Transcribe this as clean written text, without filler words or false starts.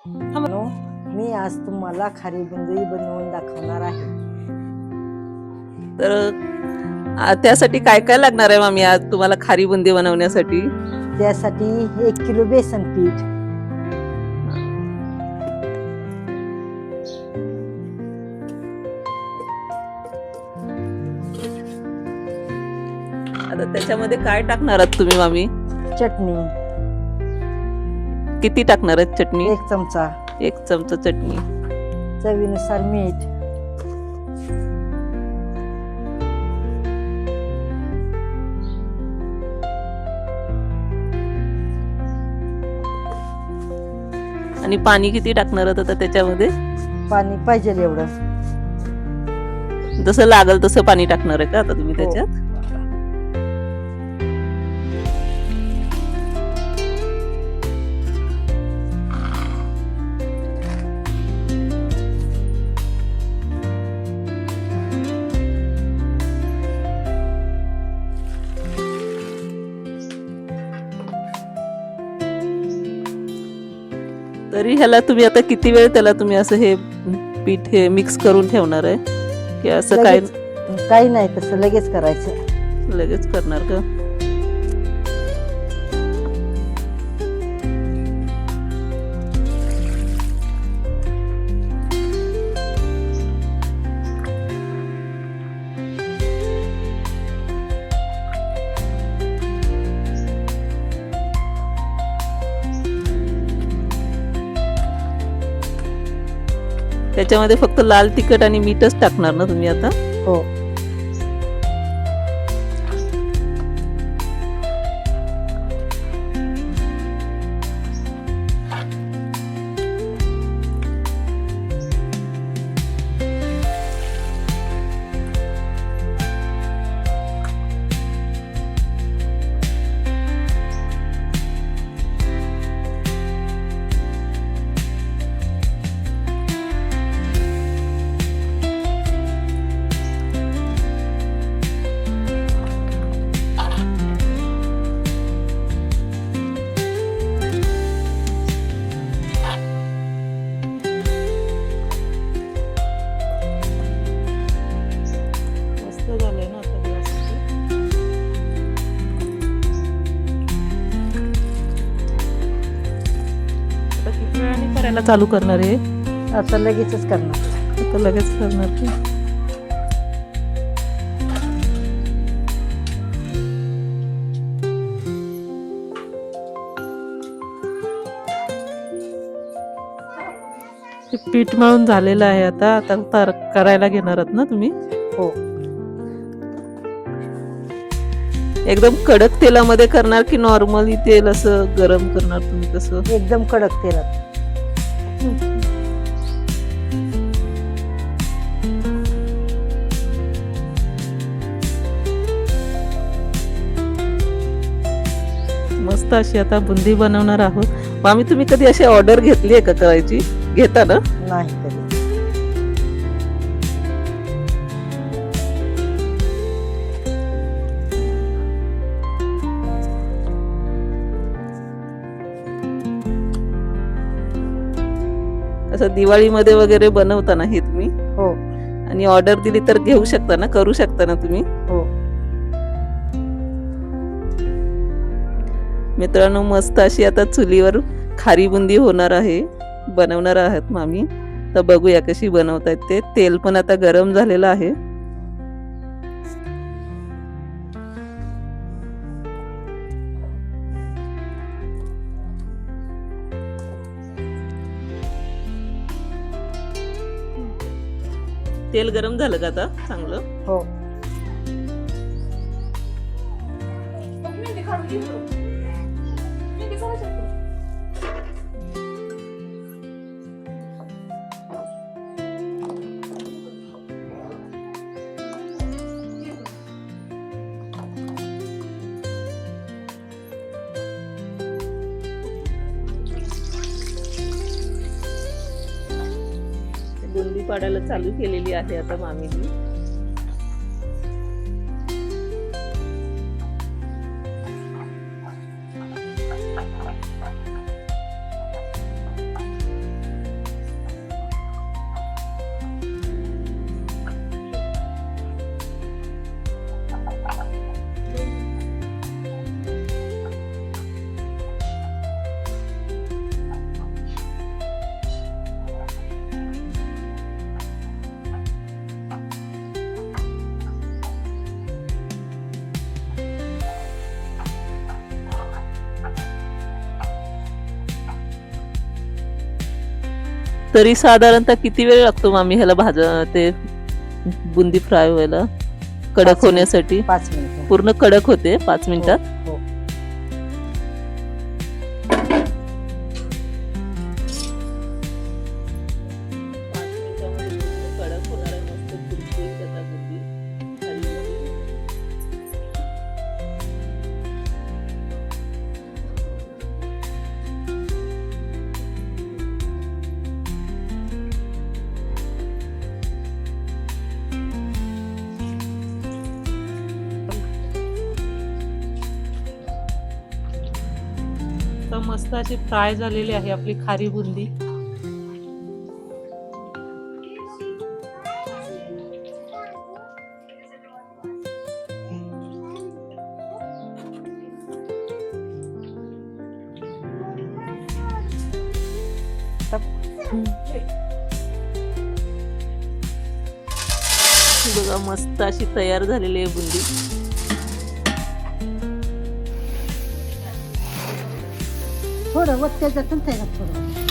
No, मी आज तुम्हाला खारी बुंदी बनवून दाखवणार आहे. तर त्यासाठी काय काय लागणार आहे मामी आज तुम्हाला खारी बुंदी बनवण्यासाठी? त्यासाठी 1 किलो बेसन पीठ, आता त्याच्यामध्ये काय टाकणार आहात तुम्ही मामी? चटणी किती टाकणार आहेत चटणी? 1 चमचा, 1 चमचा चटणी, चवीनुसार मीठ, आणि पाणी किती टाकणार आहात आता त्याच्यामध्ये? पाणी पाहिजे एवढं. जसं लागल तसं पाणी टाकणार आहे का आता तुम्ही हो. त्याच्यात? तरी ह्याला तुम्ही आता किती वेळ त्याला तुम्ही असं हे पीठ हे मिक्स करून ठेवणार आहे की असं काय काही नाही, तसं लगेच करायचं. लगेच करणार का? त्याच्यामध्ये फक्त लाल तिखट आणि मीठच टाकणार ना तुम्ही आता? हो. मस्त झालंय ना आता व्यवस्थित. आता किती वेळाने करायला चालू करणार आहे? आता लगेचच करणार. आता लगेच करणार की? हे पीठ मळून झालेलं आहे आता आता करायला घेणार आहात ना तुम्ही? हो. एकदम कडक तेलामध्ये करणार की नॉर्मली तेल असं गरम करणार तुम्ही कसं? एकदम कडक तेलात. मस्त अशी आता बुंदी बनवणार आहोत. मामी तुम्ही कधी अशी ऑर्डर घेतली आहे का करायची? घेता ना? नाही कधी. असं दिवाळीमध्ये वगैरे बनवता ना हे तुम्ही? हो. आणि ऑर्डर दिली तर घेऊ शकता ना, करू शकता ना तुम्ही? हो. मित्रांनो मस्त अशी आता चुलीवर खारी बुंदी होणार आहे, बनवणार आहात मामी. तर बघूया कशी बनवतायत ते. तेल पण आता गरम झालेलं आहे. तेल गरम झालं का आता चांगलं? हो. बुंदी पाडायला चालू केलेली आहे आता मामीनी. तरी साधारणतः किती वेळ लागतो मामी ह्याला ते बुंदी फ्राय व्हायला, कडक 5 होण्यासाठी? 5 मिनिटं. पूर्ण कडक होते 5 मिनिटात. हो, हो. तर मस्त अशी फ्राय झालेली आहे आपली खारी बुंदी. बघा मस्त अशी तयार झालेली आहे बुंदी. थोडं वत्त्याचं थोडं